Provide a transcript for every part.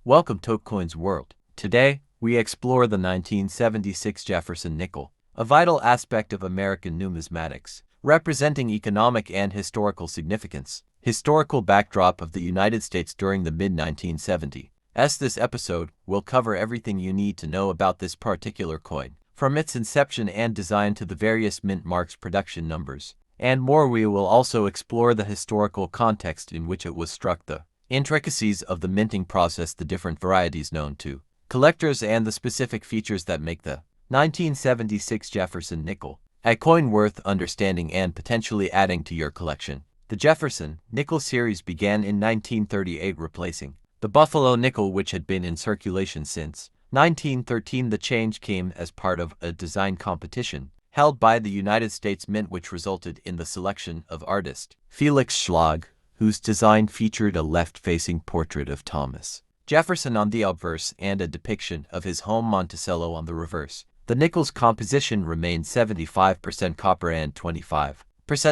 Welcome to Coins World. Today, we explore the 1976 Jefferson nickel, a vital aspect of American numismatics, representing economic and historical significance. Historical backdrop of the United States during the mid-1970s. This episode will cover everything you need to know about this particular coin, from its inception and design to the various mint marks production numbers, and more. We will also explore the historical context in which it was struck, the intricacies of the minting process, the different varieties known to collectors, and the specific features that make the 1976 Jefferson nickel a coin worth understanding and potentially adding to your collection. The Jefferson nickel series began in 1938, replacing the Buffalo nickel, which had been in circulation since 1913. The change came as part of a design competition held by the United States Mint, which resulted in the selection of artist Felix Schlag, whose design featured a left-facing portrait of Thomas Jefferson on the obverse and a depiction of his home Monticello on the reverse. The nickel's composition remained 75% copper and 25%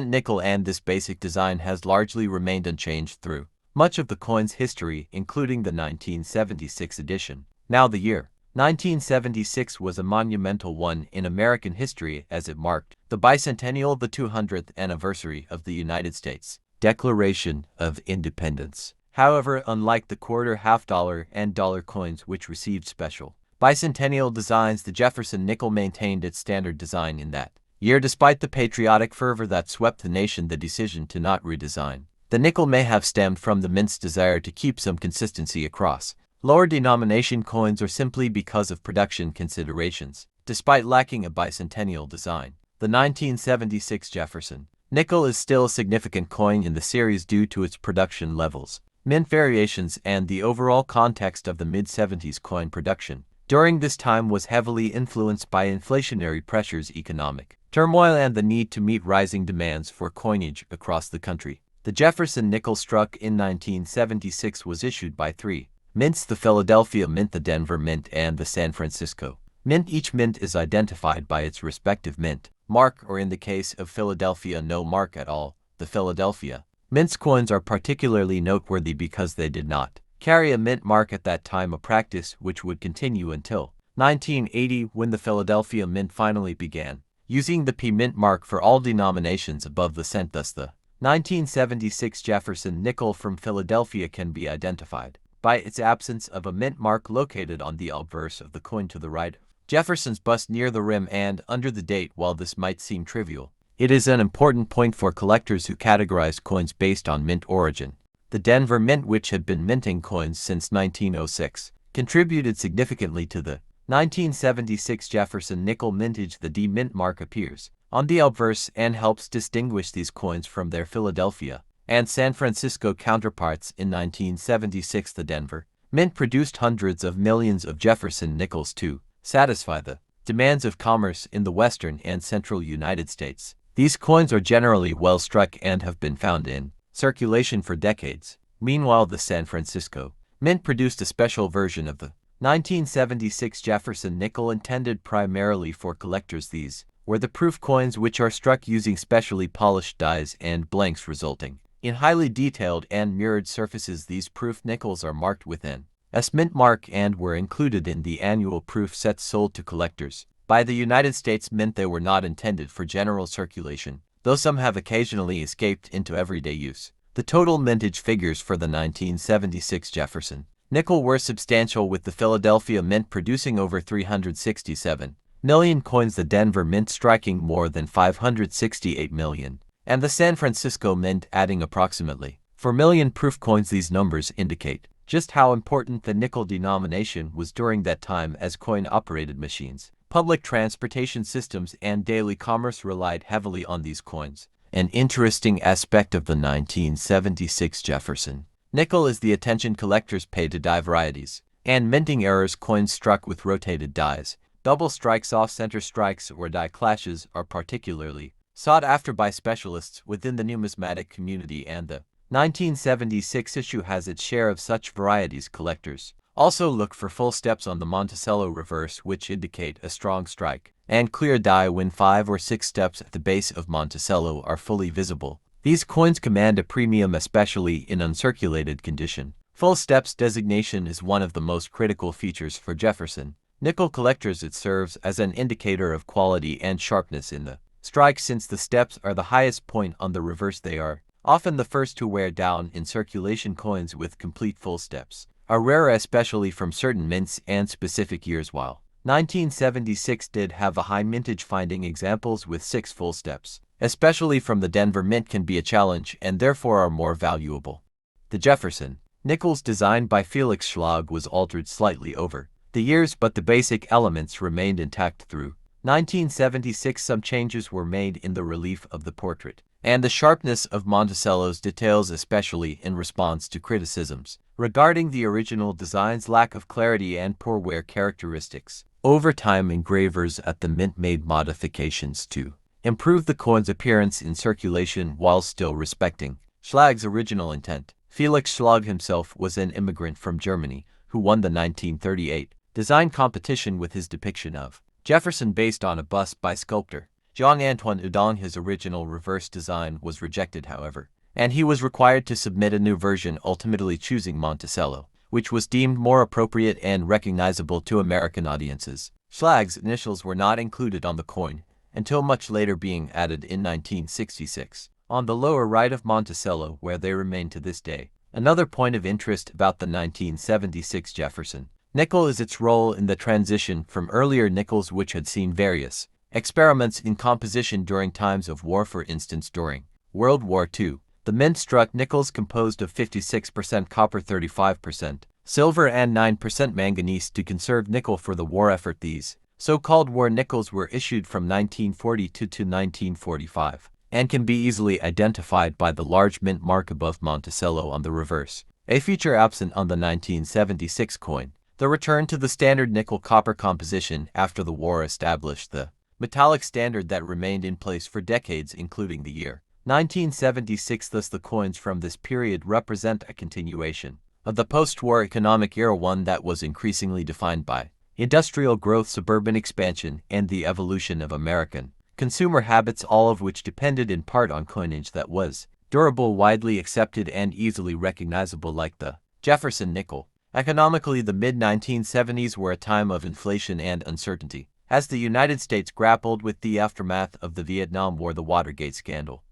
nickel, and this basic design has largely remained unchanged through much of the coin's history, including the 1976 edition. Now, the year 1976 was a monumental one in American history, as it marked the bicentennial, the 200th anniversary of the United States Declaration of Independence. However, unlike the quarter, half dollar, and dollar coins, which received special bicentennial designs, the Jefferson nickel maintained its standard design in that year. Despite the patriotic fervor that swept the nation, the decision to not redesign the nickel may have stemmed from the mint's desire to keep some consistency across lower denomination coins, or simply because of production considerations. Despite lacking a bicentennial design, the 1976 Jefferson nickel is still a significant coin in the series due to its production levels, mint variations, and the overall context of the mid-70s. Coin production during this time was heavily influenced by inflationary pressures, economic turmoil, and the need to meet rising demands for coinage across the country. The Jefferson nickel, struck in 1976, was issued by three mints: the Philadelphia Mint, the Denver Mint, and the San Francisco Mint. Each mint is identified by its respective mint mark, or in the case of Philadelphia, no mark at all. The Philadelphia Mint's coins are particularly noteworthy because they did not carry a mint mark at that time, a practice which would continue until 1980, when the Philadelphia Mint finally began using the P mint mark for all denominations above the cent. Thus, the 1976 Jefferson nickel from Philadelphia can be identified by its absence of a mint mark located on the obverse of the coin to the right of Jefferson's bust near the rim and under the date. While this might seem trivial, it is an important point for collectors who categorize coins based on mint origin. The Denver Mint, which had been minting coins since 1906, contributed significantly to the 1976 Jefferson nickel mintage. The D mint mark appears on the obverse and helps distinguish these coins from their Philadelphia and San Francisco counterparts. In 1976, the Denver Mint produced hundreds of millions of Jefferson nickels to satisfy the demands of commerce in the western and central United States. These coins are generally well struck and have been found in circulation for decades. Meanwhile, the San Francisco Mint produced a special version of the 1976 Jefferson nickel intended primarily for collectors. These were the proof coins, which are struck using specially polished dies and blanks, resulting in highly detailed and mirrored surfaces. These proof nickels are marked with an S mint mark and were included in the annual proof sets sold to collectors by the United States Mint. They were not intended for general circulation, though some have occasionally escaped into everyday use. The total mintage figures for the 1976 Jefferson nickel were substantial, with the Philadelphia Mint producing over 367 million coins, the Denver Mint striking more than 568 million, and the San Francisco Mint adding approximately 4 million proof coins. These numbers indicate just how important the nickel denomination was during that time, as coin-operated machines, public transportation systems, and daily commerce relied heavily on these coins. An interesting aspect of the 1976 Jefferson nickel is the attention collectors pay to die varieties and minting errors. Coins struck with rotated dies, double strikes, off-center strikes, or die clashes are particularly sought after by specialists within the numismatic community, and the 1976 issue has its share of such varieties. Collectors also look for full steps on the Monticello reverse, which indicate a strong strike, and clear die when 5 or 6 steps at the base of Monticello are fully visible. These coins command a premium, especially in uncirculated condition. Full steps designation is one of the most critical features for Jefferson nickel collectors. It serves as an indicator of quality and sharpness in the strike. Since the steps are the highest point on the reverse, they are often the first to wear down. In circulation, coins with complete full steps are rare, especially from certain mints and specific years. While 1976 did have a high mintage, finding examples with 6 full steps, especially from the Denver Mint, can be a challenge and therefore are more valuable. The Jefferson nickels designed by Felix Schlag was altered slightly over the years, but the basic elements remained intact through 1976. Some changes were made in the relief of the portrait and the sharpness of Monticello's details, especially in response to criticisms regarding the original design's lack of clarity and poor wear characteristics. Over time, engravers at the Mint made modifications to improve the coin's appearance in circulation while still respecting Schlag's original intent. Felix Schlag himself was an immigrant from Germany who won the 1938 design competition with his depiction of Jefferson based on a bust by sculptor Jean-Antoine Houdon. His original reverse design was rejected, however, and he was required to submit a new version, ultimately choosing Monticello, which was deemed more appropriate and recognizable to American audiences. Schlag's initials were not included on the coin until much later, being added in 1966 on the lower right of Monticello, where they remain to this day. Another point of interest about the 1976 Jefferson nickel is its role in the transition from earlier nickels, which had seen various experiments in composition during times of war. For instance, during World War II, the Mint struck nickels composed of 56% copper, 35% silver, and 9% manganese to conserve nickel for the war effort. These so-called war nickels were issued from 1942 to 1945 and can be easily identified by the large mint mark above Monticello on the reverse, a feature absent on the 1976 coin. The return to the standard nickel-copper composition after the war established the metallic standard that remained in place for decades, including the year 1976. Thus, the coins from this period represent a continuation of the post-war economic era, one that was increasingly defined by industrial growth, suburban expansion, and the evolution of American consumer habits, all of which depended in part on coinage that was durable, widely accepted, and easily recognizable, like the Jefferson nickel. Economically, the mid-1970s were a time of inflation and uncertainty, as the United States grappled with the aftermath of the Vietnam War, the Watergate scandal.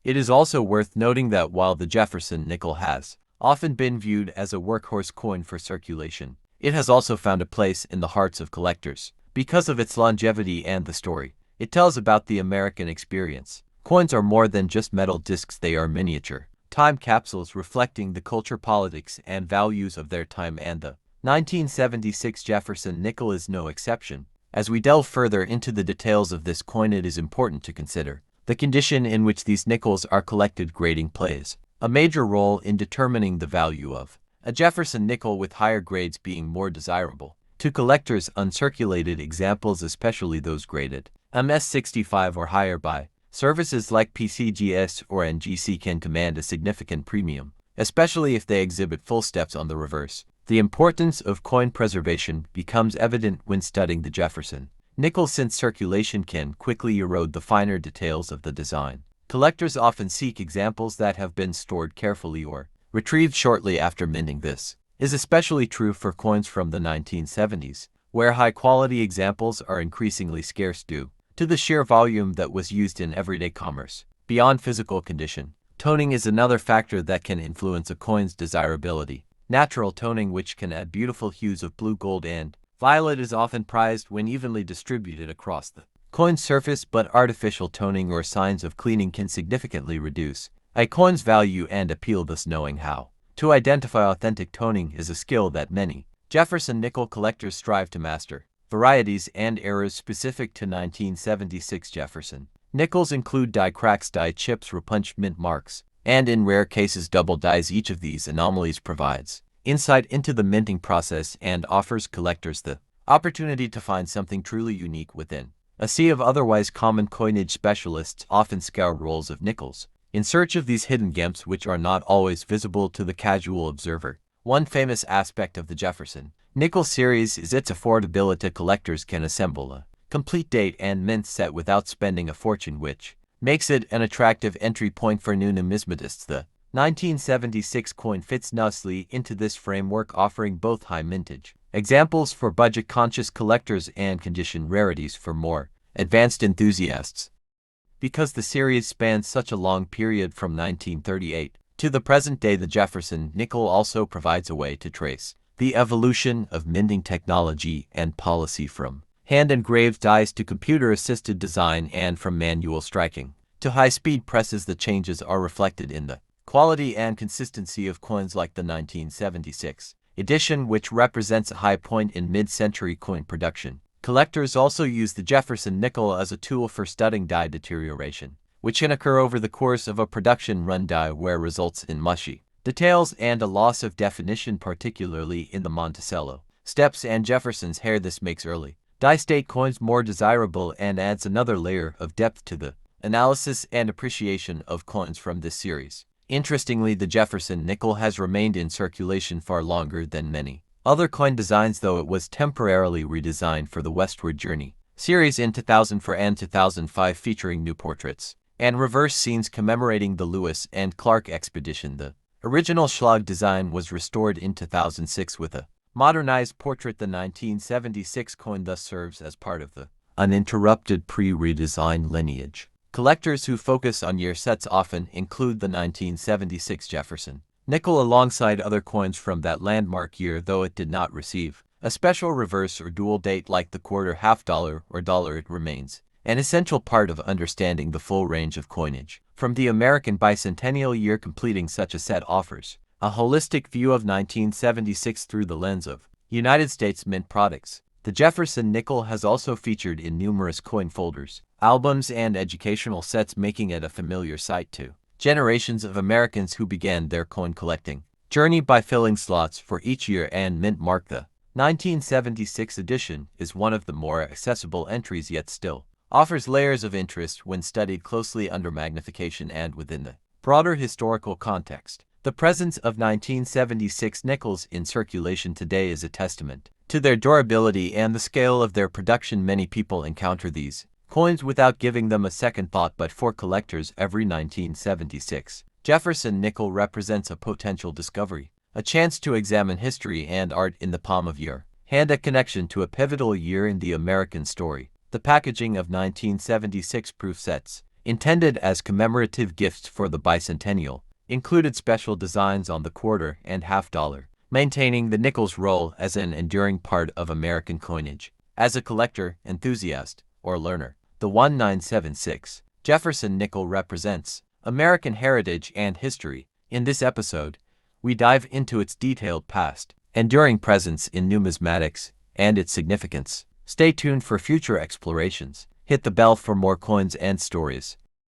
It is also worth noting that while the Jefferson nickel has often been viewed as a workhorse coin for circulation, it has also found a place in the hearts of collectors because of its longevity and the story it tells about the American experience. Coins are more than just metal discs, they are miniature time capsules reflecting the culture, politics, and values of their time, and the 1976 Jefferson nickel is no exception. As we delve further into the details of this coin, it is important to consider the condition in which these nickels are collected. Grading plays a major role in determining the value of a Jefferson nickel, with higher grades being more desirable to collectors. Uncirculated examples, especially those graded MS65 or higher by services like PCGS or NGC, can command a significant premium, especially if they exhibit full steps on the reverse. The importance of coin preservation becomes evident when studying the Jefferson nickel, since circulation can quickly erode the finer details of the design. Collectors often seek examples that have been stored carefully or retrieved shortly after minting. This is especially true for coins from the 1970s, where high-quality examples are increasingly scarce due to the sheer volume that was used in everyday commerce. Beyond physical condition, toning is another factor that can influence a coin's desirability. Natural toning, which can add beautiful hues of blue, gold, and violet, is often prized when evenly distributed across the coin's surface, but artificial toning or signs of cleaning can significantly reduce a coin's value and appeal. Thus, knowing how to identify authentic toning is a skill that many Jefferson nickel collectors strive to master. Varieties and errors specific to 1976 Jefferson nickels include die cracks, die chips, repunched mint marks, and in rare cases double dies. Each of these anomalies provides insight into the minting process and offers collectors the opportunity to find something truly unique within a sea of otherwise common coinage. Specialists often scour rolls of nickels in search of these hidden gems, which are not always visible to the casual observer. One famous aspect of the Jefferson nickel series is its affordability. Collectors can assemble a complete date and mint set without spending a fortune, which makes it an attractive entry point for new numismatists. The 1976 coin fits nicely into this framework, offering both high mintage examples for budget-conscious collectors and condition rarities for more advanced enthusiasts. Because the series spans such a long period from 1938 to the present day, the Jefferson nickel also provides a way to trace the evolution of minting technology and policy, from hand-engraved dies to computer-assisted design, and from manual striking to high-speed presses. The changes are reflected in the quality and consistency of coins like the 1976 edition, which represents a high point in mid-century coin production. Collectors also use the Jefferson nickel as a tool for studying die deterioration, which can occur over the course of a production run die wear, results in mushy details and a loss of definition, particularly in the Monticello steps and Jefferson's hair. This makes early die-state coins more desirable and adds another layer of depth to the analysis and appreciation of coins from this series. Interestingly, the Jefferson nickel has remained in circulation far longer than many other coin designs, though it was temporarily redesigned for the Westward Journey series in 2004 and 2005, featuring new portraits and reverse scenes commemorating the Lewis and Clark expedition. The original Schlag design was restored in 2006 with a modernized portrait. The 1976 coin thus serves as part of the uninterrupted pre-redesign lineage. Collectors who focus on year sets often include the 1976 Jefferson nickel alongside other coins from that landmark year, though it did not receive a special reverse or dual date like the quarter, half dollar, or dollar. It remains an essential part of understanding the full range of coinage from the American bicentennial year. Completing such a set offers a holistic view of 1976 through the lens of United States mint products. The Jefferson nickel has also featured in numerous coin folders, albums, and educational sets, making it a familiar sight to generations of Americans who began their coin collecting journey by filling slots for each year and mint mark. The 1976 edition is one of the more accessible entries, yet still offers layers of interest when studied closely under magnification and within the broader historical context. The presence of 1976 nickels in circulation today is a testament to their durability and the scale of their production. Many people encounter these coins without giving them a second thought, but for collectors, every 1976 Jefferson nickel represents a potential discovery, a chance to examine history and art in the palm of your hand, a connection to a pivotal year in the American story. The packaging of 1976 proof sets, intended as commemorative gifts for the bicentennial, included special designs on the quarter and half dollar, maintaining the nickel's role as an enduring part of American coinage. As a collector, enthusiast, or learner, the 1976 Jefferson nickel represents American heritage and history. In this episode, we dive into its detailed past, enduring presence in numismatics, and its significance. Stay tuned for future explorations. Hit the bell for more coins and stories.